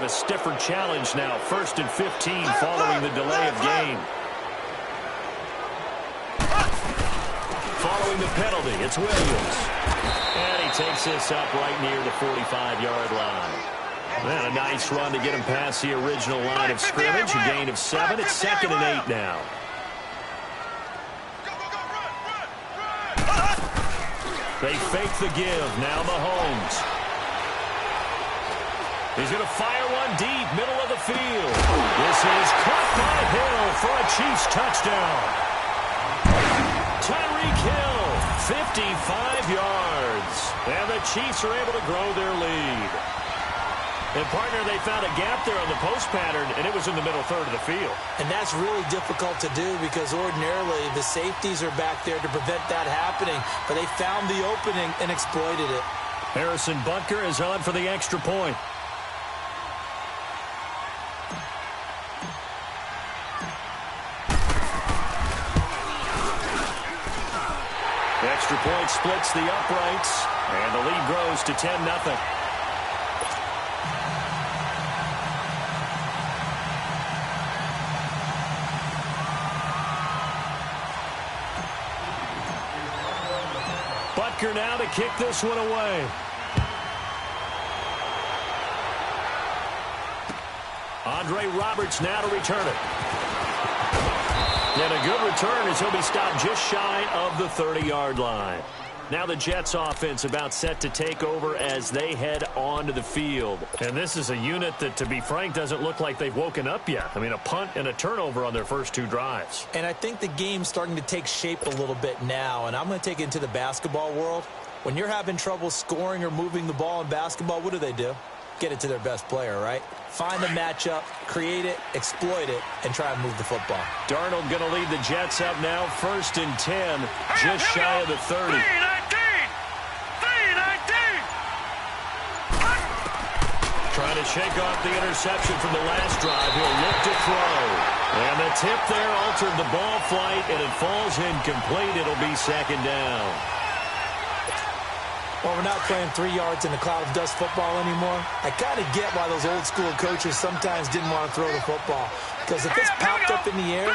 a stiffer challenge now. 1st and 15 following the delay of game. Following the penalty, it's Williams. And he takes this up right near the 45-yard line. And a nice run to get him past the original line of scrimmage. A gain of 7. It's 2nd and 8 now. They fake the give. Now Mahomes. He's going to fire one deep, middle of the field. This is caught by Hill for a Chiefs touchdown. Tyreek Hill, 55 yards. And the Chiefs are able to grow their lead. And, partner, they found a gap there on the post pattern, and it was in the middle third of the field. And that's really difficult to do because ordinarily the safeties are back there to prevent that happening. But they found the opening and exploited it. Harrison Butker is on for the extra point. Extra point splits the uprights, and the lead grows to 10-0. Butker now to kick this one away. Andre Roberts now to return it. And a good return as he'll be stopped just shy of the 30-yard line. Now the Jets offense about set to take over as they head onto the field. And this is a unit that, to be frank, doesn't look like they've woken up yet. I mean, a punt and a turnover on their first 2 drives. And I think the game's starting to take shape a little bit now. And I'm going to take it into the basketball world. When you're having trouble scoring or moving the ball in basketball, what do? Get it to their best player, right? Find the matchup, create it, exploit it, and try and move the football. Darnold going to lead the Jets up now, 1st and 10, just shy of the 30. Trying to shake off the interception from the last drive. He'll look to throw. And the tip there altered the ball flight, and it falls incomplete. It'll be 2nd down. Well, we're not playing 3 yards in a cloud of dust football anymore. I kind of get why those old school coaches sometimes didn't want to throw the football. Because if it's popped up in the air,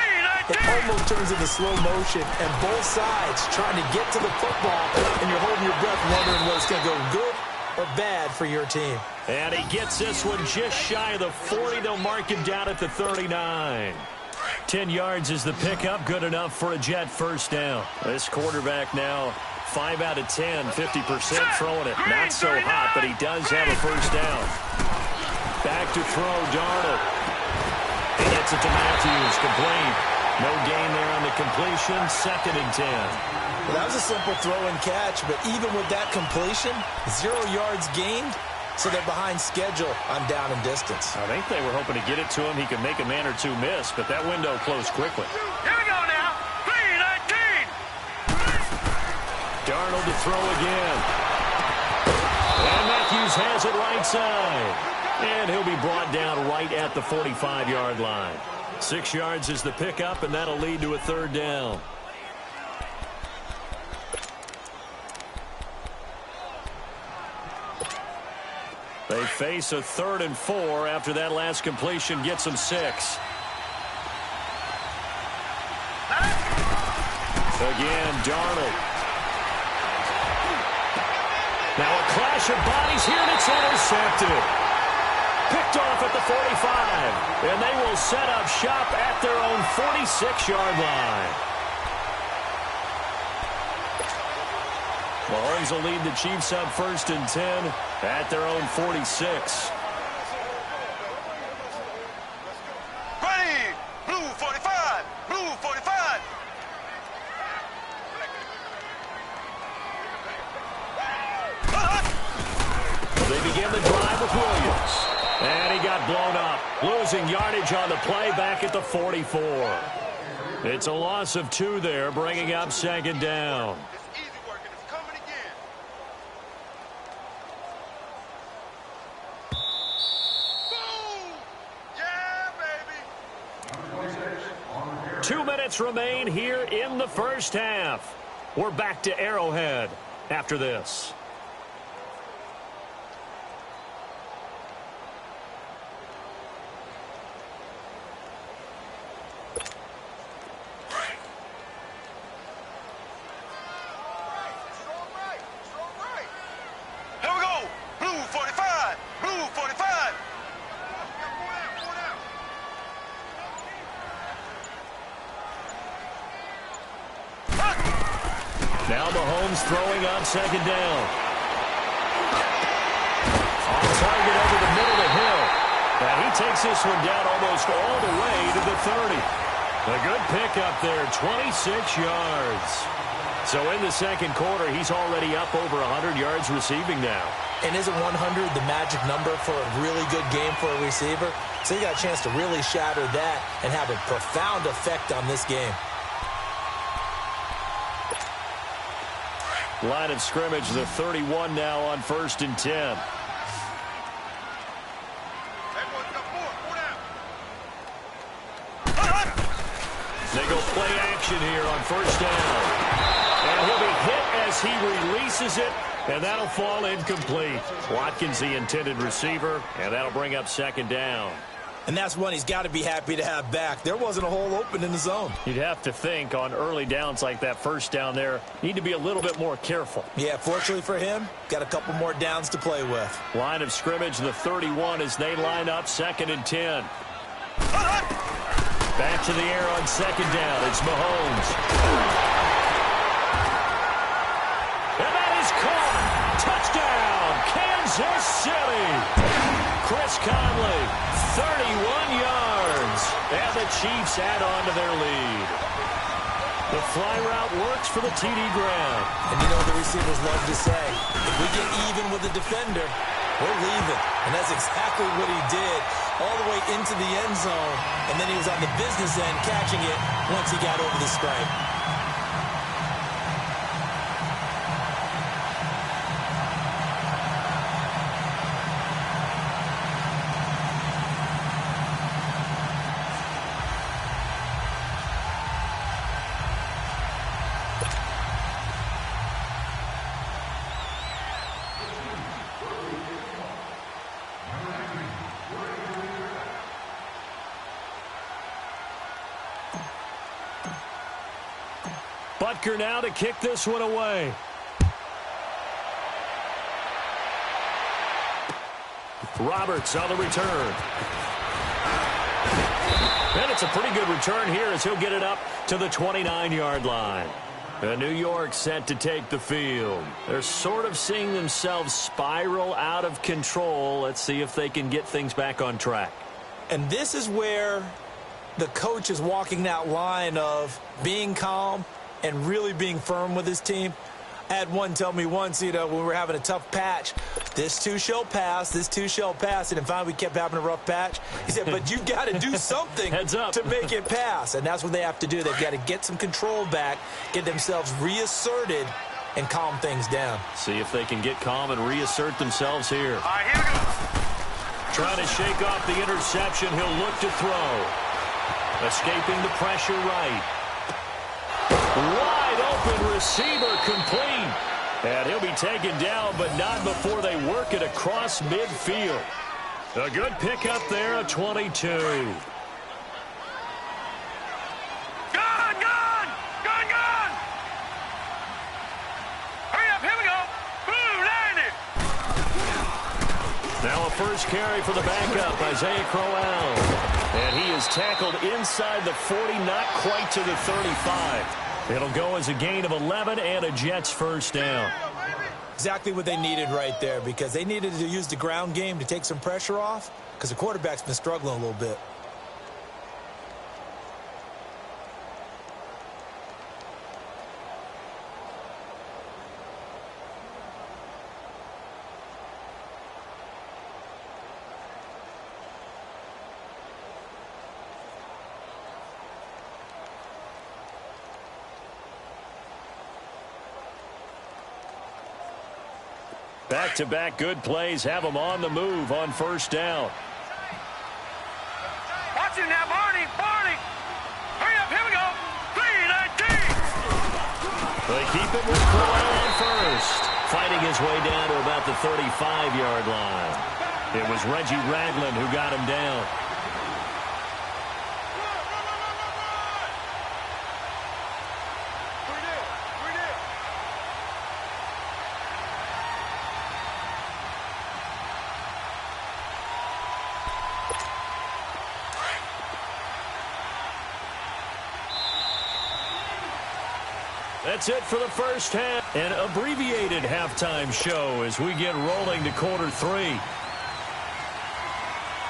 it almost turns into slow motion. And both sides trying to get to the football, and you're holding your breath wondering whether it's going to go good or bad for your team. And he gets this one just shy of the 40. They'll mark him down at the 39. 10 yards is the pickup. Good enough for a Jet first down. This quarterback now 5 out of 10, 50% throwing it. Not so hot, but he does have a first down. Back to throw, Darnold. He gets it to Matthews, complete. No gain there on the completion, 2nd and 10. Well, that was a simple throw and catch, but even with that completion, 0 yards gained, so they're behind schedule on down and distance. I think they were hoping to get it to him. He could make a man or two miss, but that window closed quickly. Here we go now. 3-19. Darnold to throw again. And Matthews has it right side. And he'll be brought down right at the 45-yard line. 6 yards is the pickup, and that'll lead to a 3rd down. They face a 3rd and 4 after that last completion gets them 6. Again, Darnold. Now a clash of bodies here, and it's intercepted. Picked off at the 45. And they will set up shop at their own 46-yard line. Mahomes will lead the Chiefs up 1st and 10 at their own 46. Ready. Blue 45. Blue 45. They begin the drive with Williams. And he got blown up. Losing yardage on the play back at the 44. It's a loss of 2 there, bringing up 2nd down. Yeah, 2 minutes remain here in the first half. We're back to Arrowhead after this. Now Mahomes throwing on second down. On target over the middle to Hill. And he takes this one down almost all the way to the 30. A good pickup there, 26 yards. So in the second quarter, he's already up over 100 yards receiving now. And isn't 100 the magic number for a really good game for a receiver? So he got a chance to really shatter that and have a profound effect on this game. Line of scrimmage, the 31 now on 1st and 10. They go play action here on 1st down. And he'll be hit as he releases it, and that'll fall incomplete. Watkins, the intended receiver, and that'll bring up 2nd down. And that's one he's got to be happy to have back. There wasn't a hole open in the zone. You'd have to think on early downs like that 1st down there, need to be a little bit more careful. Yeah, fortunately for him, got a couple more downs to play with. Line of scrimmage, the 31 as they line up 2nd and 10. Back to the air on 2nd down. It's Mahomes. And that is caught. Touchdown, Kansas City. Chris Conley, 31 yards. And the Chiefs add on to their lead. The fly route works for the TD Graham. And you know what the receivers love to say? If we get even with the defender, we're leaving. And that's exactly what he did. All the way into the end zone. And then he was on the business end catching it once he got over the stripe. Butker now to kick this one away. Roberts on the return. And it's a pretty good return here as he'll get it up to the 29-yard line. And New York set to take the field. They're sort of seeing themselves spiral out of control. Let's see if they can get things back on track. And this is where the coach is walking that line of being calm and really being firm with his team. I had one tell me once, when we were having a tough patch, this too shall pass, this too shall pass. And finally we kept having a rough patch. He said, but you've got to do something Heads up. to make it pass. And that's what they have to do. They've got to get some control back, get themselves reasserted, and calm things down. See if they can get calm and reassert themselves here. All right, here we go. Trying to shake off the interception. He'll look to throw. Escaping the pressure right. Wide open receiver complete. And he'll be taken down, but not before they work it across midfield. A good pickup there, a 22. Gun, gun! Gun, gun! Hurry up, here we go. Blue, landed. Now a first carry for the backup, Isaiah Crowell. And he is tackled inside the 40, not quite to the 35. It'll go as a gain of 11 and a Jets first down. Exactly what they needed right there, because they needed to use the ground game to take some pressure off, because the quarterback's been struggling a little bit. Back-to-back good plays have them on the move on first down. Watch him now, Barney, Barney. Hurry up, here we go. 3-19. They keep it with Crowell on first. Fighting his way down to about the 35-yard line. It was Reggie Ragland who got him down. That's it for the first half. An abbreviated halftime show as we get rolling to quarter 3.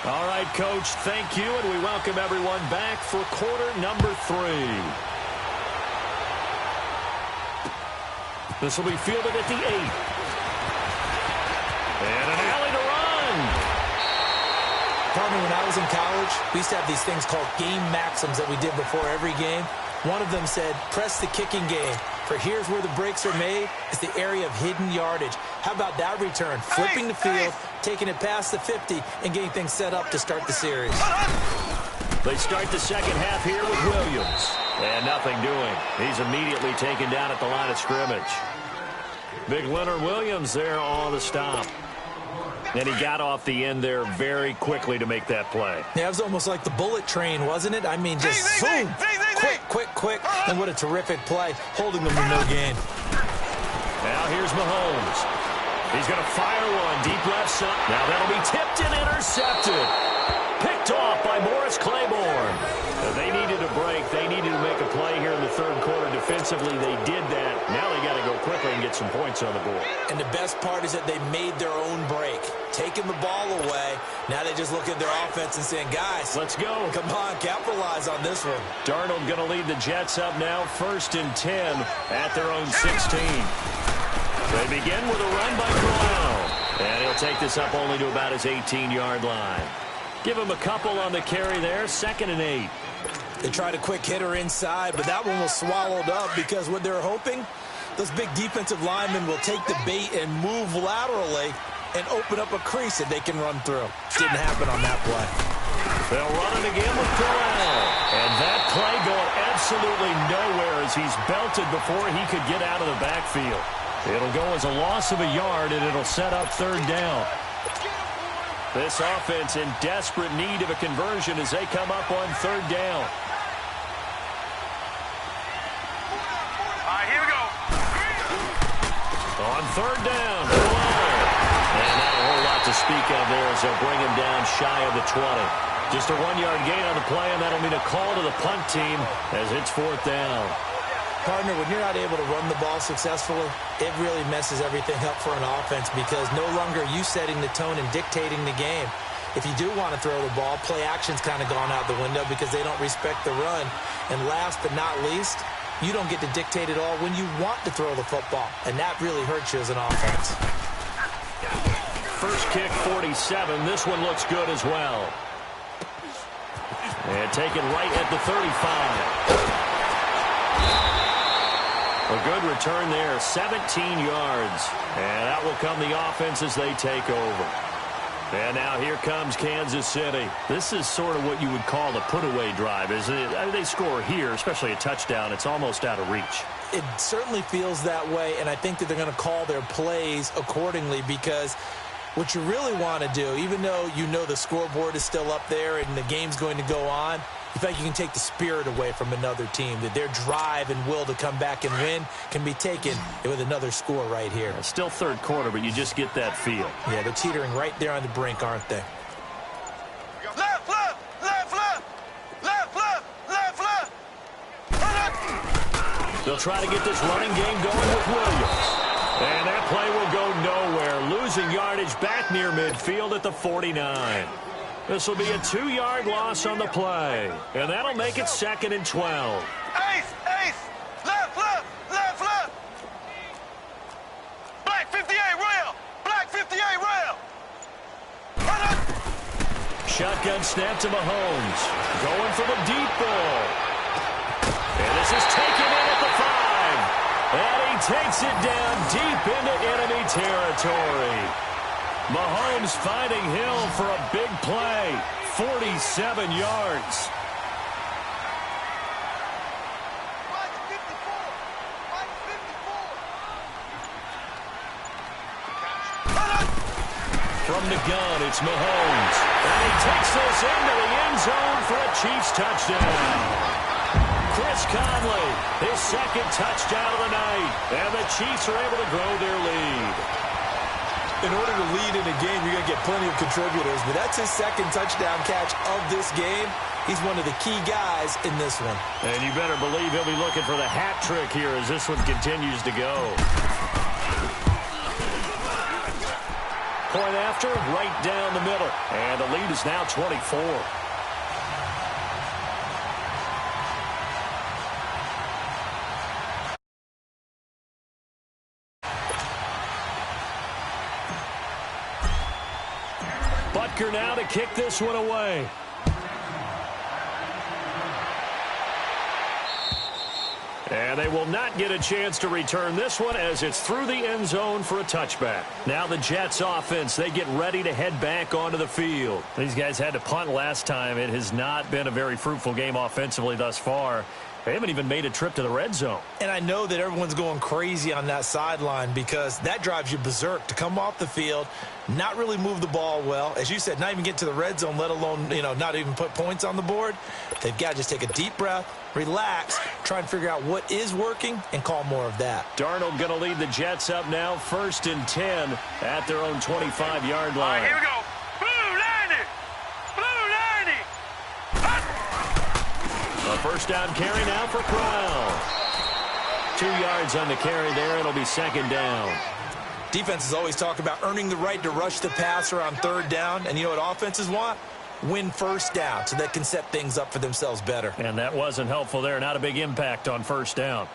All right, Coach, thank you, and we welcome everyone back for quarter number 3. This will be fielded at the 8. And an alley to run. Partner, when I was in college, we used to have these things called game maxims that we did before every game. One of them said, press the kicking game. For here's where the breaks are made. It's the area of hidden yardage. How about that return? Flipping the field, taking it past the 50, and getting things set up to start the series. They start the second half here with Williams. And nothing doing. He's immediately taken down at the line of scrimmage. Big Leonard Williams there on the stop. And he got off the end there very quickly to make that play. Yeah, it was almost like the bullet train, wasn't it? I mean, just zoom. Quick. And what a terrific play, holding them to no gain. Now here's Mahomes. He's going to fire one deep left side. Now that'll be tipped and intercepted. Picked off by Morris Claiborne. They needed a break. They needed to make a play here in the third quarter. Defensively, they did that. Now they got to go quickly and get some points on the board. And the best part is that they made their own break. Taking the ball away. Now they just look at their offense and saying, guys, let's go. Come on, capitalize on this one. Darnold going to lead the Jets up now, 1st and 10 at their own 16. They begin with a run by Brown. And he'll take this up only to about his 18-yard line. Give him a couple on the carry there, 2nd and 8. They tried a quick hitter inside, but that one was swallowed up because what they're hoping, those big defensive linemen will take the bait and move laterally and open up a crease that they can run through. Didn't happen on that play. They'll run it again with Corral. And that play going absolutely nowhere as he's belted before he could get out of the backfield. It'll go as a loss of a yard, and it'll set up 3rd down. This offense in desperate need of a conversion as they come up on 3rd down. All right, here we go. On 3rd down. And not a whole lot to speak of there as they'll bring him down shy of the 20. Just a 1-yard gain on the play, and that'll mean a call to the punt team as it's 4th down. Partner, when you're not able to run the ball successfully, it really messes everything up for an offense because no longer are you setting the tone and dictating the game. If you do want to throw the ball, play action's kind of gone out the window because they don't respect the run. And last but not least, you don't get to dictate it all when you want to throw the football. And that really hurts you as an offense. First kick, 47. This one looks good as well. And taken right at the 35. A good return there, 17 yards. And that will come the offense as they take over. And now here comes Kansas City. This is sort of what you would call the put-away drive, isn't it? I mean, they score here, especially a touchdown. It's almost out of reach. It certainly feels that way, and I think that they're going to call their plays accordingly because what you really want to do, even though you know the scoreboard is still up there and the game's going to go on, in fact, you can take the spirit away from another team, that their drive and will to come back and win can be taken with another score right here. Still third quarter, but you just get that feel. Yeah, they're teetering right there on the brink, aren't they? Left, left, left, left, left, left, left, left. They'll try to get this running game going with Williams. And that play will go nowhere, losing yardage back near midfield at the 49. This will be a 2-yard loss on the play, and that'll make it 2nd and 12. Ace, ace, left, left, left, left. Black 58 rail, black 58 rail. Shotgun snap to Mahomes, going for the deep ball. And this is taken in at the 5. And he takes it down deep into enemy territory. Mahomes finding Hill for a big play, 47 yards. From the gun, it's Mahomes. And he takes this into the end zone for a Chiefs touchdown. Chris Conley, his 2nd touchdown of the night. And the Chiefs are able to grow their lead. In order to lead in a game, you're going to get plenty of contributors, but that's his second touchdown catch of this game. He's one of the key guys in this one. And you better believe he'll be looking for the hat trick here as this one continues to go. Point after, right down the middle. And the lead is now 24. Butker now to kick this one away. And they will not get a chance to return this one as it's through the end zone for a touchback. Now the Jets offense, they get ready to head back onto the field. These guys had to punt last time. It has not been a very fruitful game offensively thus far. They haven't even made a trip to the red zone. And I know that everyone's going crazy on that sideline because that drives you berserk to come off the field, not really move the ball well. As you said, not even get to the red zone, let alone, not even put points on the board. They've got to just take a deep breath, relax, try and figure out what is working, and call more of that. Darnold going to lead the Jets up now, 1st and 10 at their own 25-yard line. All right, here we go. A first down carry now for Crowell. 2 yards on the carry there. It'll be 2nd down. Defenses always talk about earning the right to rush the passer on 3rd down. And you know what offenses want? Win 1st down so they can set things up for themselves better. And that wasn't helpful there. Not a big impact on 1st down.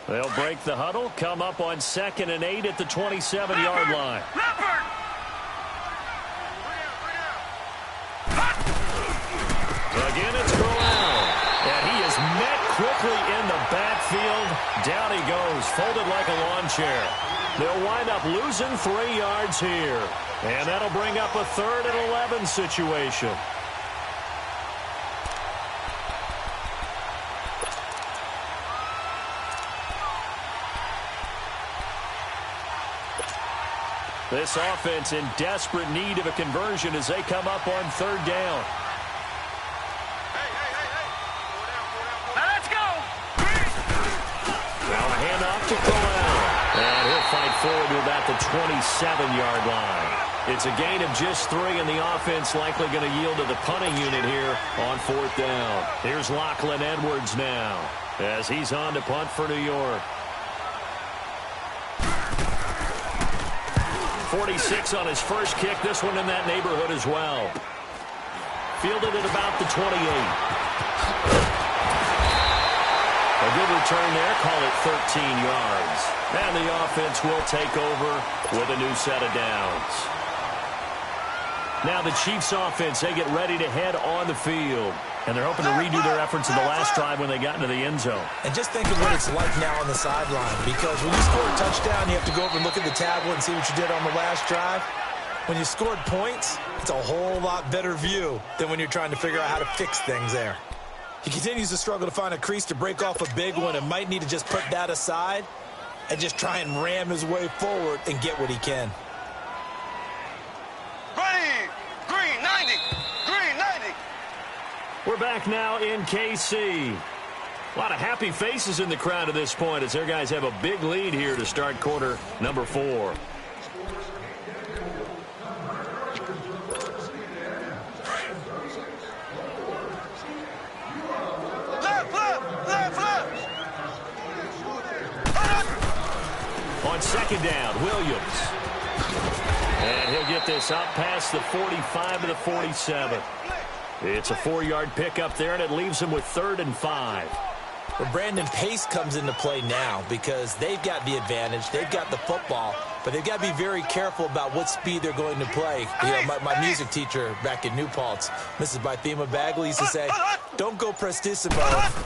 They'll break the huddle, come up on 2nd and 8 at the 27-yard line. Again, it's Crowell. And he is met quickly in the backfield. Down he goes, folded like a lawn chair. They'll wind up losing 3 yards here. And that'll bring up a 3rd and 11 situation. This offense in desperate need of a conversion as they come up on 3rd down. To Crowell. And he'll fight forward to about the 27-yard line. It's a gain of just 3, and the offense likely going to yield to the punting unit here on 4th down. Here's Lachlan Edwards now as he's on to punt for New York. 46 on his first kick. This one in that neighborhood as well. Fielded at about the 28. A good return there, call it 13 yards. And the offense will take over with a new set of downs. Now the Chiefs offense, they get ready to head on the field. And they're hoping to redo their efforts in the last drive when they got into the end zone. And just think of what it's like now on the sideline. Because when you score a touchdown, you have to go over and look at the tablet and see what you did on the last drive. When you scored points, it's a whole lot better view than when you're trying to figure out how to fix things there. He continues to struggle to find a crease to break off a big one and might need to just put that aside and just try and ram his way forward and get what he can. Ready, green 90, green 90. We're back now in KC. A lot of happy faces in the crowd at this point as their guys have a big lead here to start quarter number 4. On 2nd down, Williams. And he'll get this up past the 45 to the 47. It's a 4-yard pickup there, and it leaves him with 3rd and 5. Well, Brandon, pace comes into play now because they've got the advantage. They've got the football, but they've got to be very careful about what speed they're going to play. You know, my music teacher back in New Paltz, Mrs. Bythema Bagley, used to say, don't go prestissimo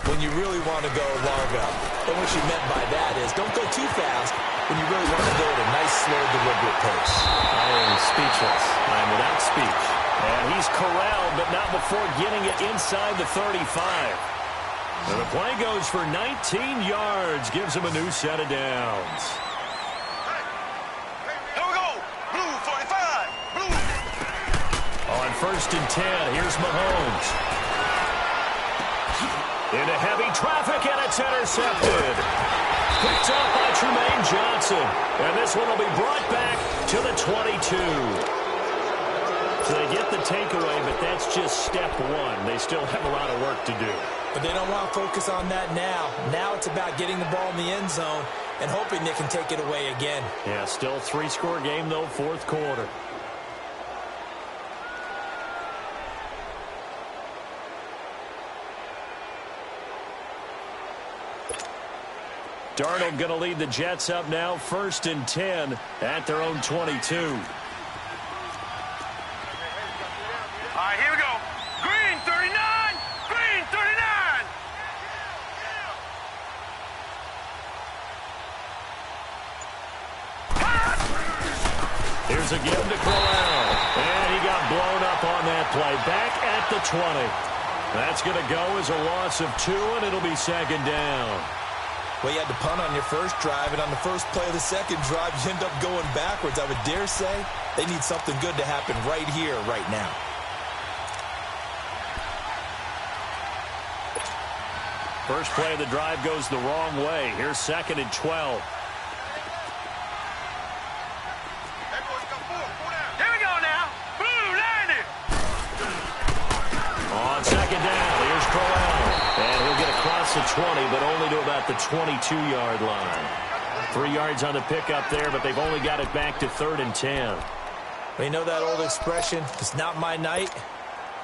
when you really want to go largo. And what she meant by that is don't go too fast when you really want to go at a nice, slow, deliberate pace. I am speechless. I am without speech. And he's corralled, but not before getting it inside the 35. And the play goes for 19 yards, gives him a new set of downs. Here we go. Blue 45. Blue. On 1st and 10, here's Mahomes. Into heavy traffic, and it's intercepted. Picked up by Tremaine Johnson. And this one will be brought back to the 22. So they get the takeaway, but that's just step one. They still have a lot of work to do. But they don't want to focus on that now. Now it's about getting the ball in the end zone and hoping they can take it away again. Yeah, still a 3-score game, though, fourth quarter. Darnold going to lead the Jets up now, 1st and 10 at their own 22. All right, here we go. Green, 39. Green, 39. Here's a give to Crowell. And he got blown up on that play. Back at the 20. That's going to go as a loss of 2, and it'll be 2nd down. Well, you had to punt on your first drive, and on the first play of the second drive, you end up going backwards. I would dare say they need something good to happen right here, right now. First play of the drive goes the wrong way. Here's 2nd and 12. Here we go now. Blue, landed. On 2nd down, here's Crowell. And he'll get across the 20, but only to about the 22-yard line. 3 yards on the pickup there, but they've only got it back to 3rd and 10. Well, you know that old expression, it's not my night?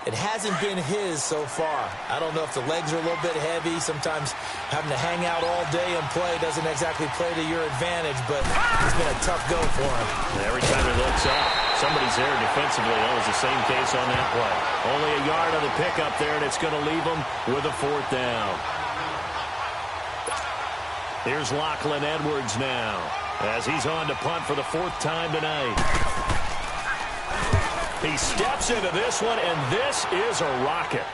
It hasn't been his so far. I don't know if the legs are a little bit heavy. Sometimes having to hang out all day and play doesn't exactly play to your advantage, but it's been a tough go for him. Every time he looks up, somebody's there defensively. That was the same case on that play. Only a yard on the pickup there, and it's going to leave him with a 4th down. Here's Lachlan Edwards now, as he's on to punt for the 4th time tonight. He steps into this one, and this is a rocket.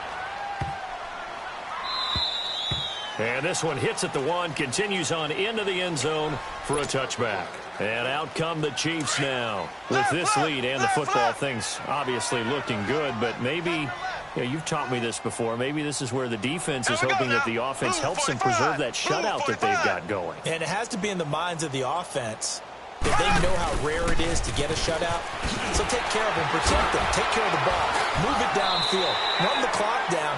And this one hits at the 1, continues on into the end zone for a touchback. And out come the Chiefs now. With this lead and the football, things obviously looking good, but maybe, you've taught me this before, maybe this is where the defense is hoping that the offense helps them preserve that shutout that they've got going. And it has to be in the minds of the offense that they know how rare it is to get a shutout. So take care of them, protect them, take care of the ball, move it downfield, run the clock down.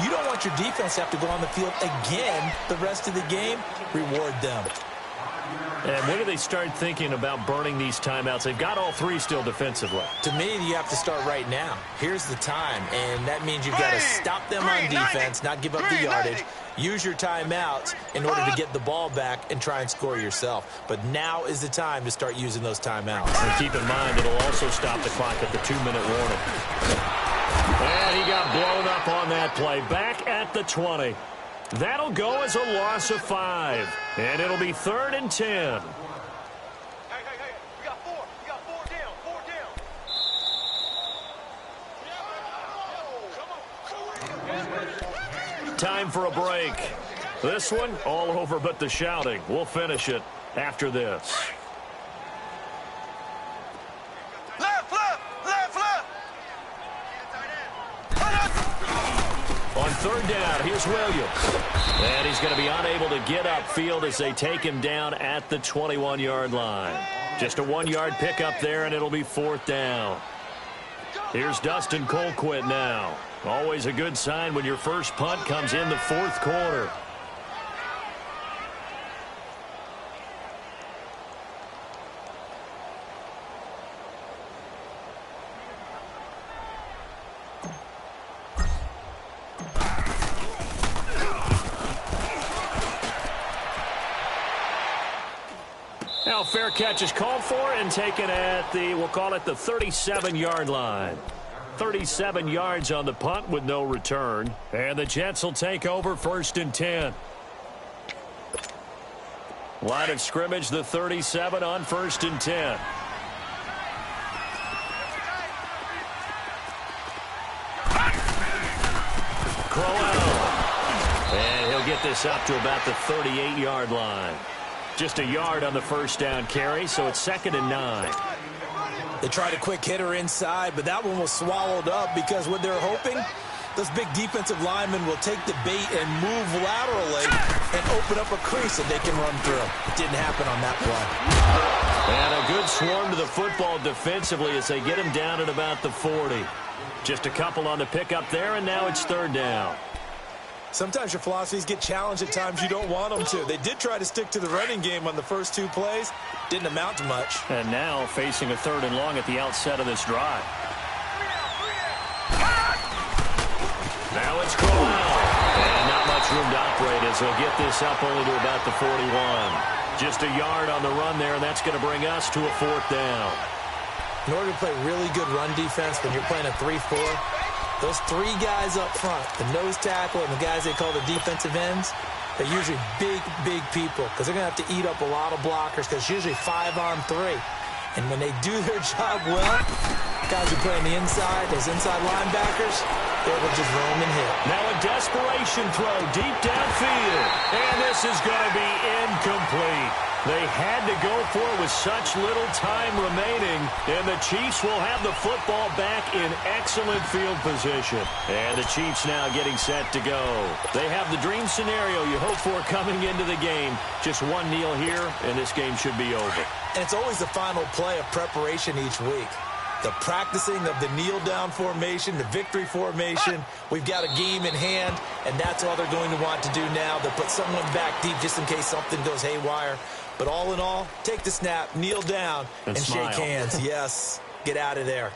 You don't want your defense to have to go on the field again the rest of the game. Reward them. And when do they start thinking about burning these timeouts? They've got all 3 still defensively. To me, you have to start right now. Here's the time, and that means you've got to stop them on defense, not give up the yardage. Use your timeouts in order to get the ball back and try and score yourself. But now is the time to start using those timeouts. And keep in mind, it'll also stop the clock at the 2-minute warning. And he got blown up on that play. Back at the 20. That'll go as a loss of 5. And it'll be 3rd and 10. Hey, we got 4. We got 4 down. 4 down. Time for a break. This one, all over but the shouting. We'll finish it after this. Left. On 3rd down, here's Williams. And he's going to be unable to get upfield as they take him down at the 21-yard line. Just a 1-yard pickup there, and it'll be 4th down. Here's Dustin Colquitt now. Always a good sign when your first punt comes in the 4th quarter. Now fair catch is called for and taken at the, we'll call it the 37-yard line. 37 yards on the punt with no return. And the Jets will take over 1st and 10. Line of scrimmage, the 37 on 1st and 10. Crowell. And he'll get this up to about the 38-yard line. Just a yard on the first down carry, so it's 2nd and 9. They tried a quick hitter inside, but that one was swallowed up because what they're hoping Those big defensive linemen will take the bait and move laterally and open up a crease that they can run through. It didn't happen on that play. And a good swarm to the football defensively as they get him down at about the 40. Just a couple on the pickup there, and now it's third down. Sometimes your philosophies get challenged at times you don't want them to. They did try to stick to the running game on the first 2 plays. Didn't amount to much. And now facing a 3rd and long at the outset of this drive. Now it's Crowell. And not much room to operate as he'll get this up only to about the 41. Just a yard on the run there, and that's going to bring us to a 4th down. In order to play really good run defense when you're playing a 3-4, those 3 guys up front, the nose tackle and the guys they call the defensive ends, they're usually big, big people because they're going to have to eat up a lot of blockers because it's usually 5-on-3. And when they do their job well, guys who play on the inside, those inside linebackers, they're able to just roam and hit. Now a desperation throw deep downfield. And this is going to be incomplete. They had to go for it with such little time remaining, and the Chiefs will have the football back in excellent field position. And the Chiefs now getting set to go. They have the dream scenario you hope for coming into the game. Just one kneel here, and this game should be over. And it's always the final play of preparation each week. The practicing of the kneel-down formation, the victory formation. We've got a game in hand, and that's all they're going to want to do now. They'll put someone back deep just in case something goes haywire. But all in all, take the snap, kneel down, and shake hands. Yes, get out of there.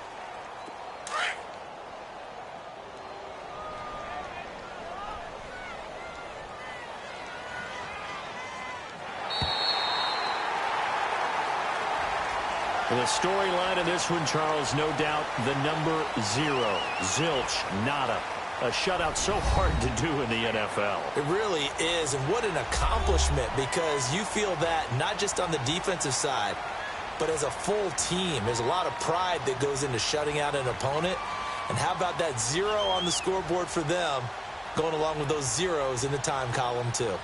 The storyline of this one, Charles, no doubt the number 0. Zilch, nada. A shutout so hard to do in the NFL. It really is, and what an accomplishment, because you feel that not just on the defensive side, but as a full team. There's a lot of pride that goes into shutting out an opponent. And how about that 0 on the scoreboard for them, going along with those zeros in the time column too.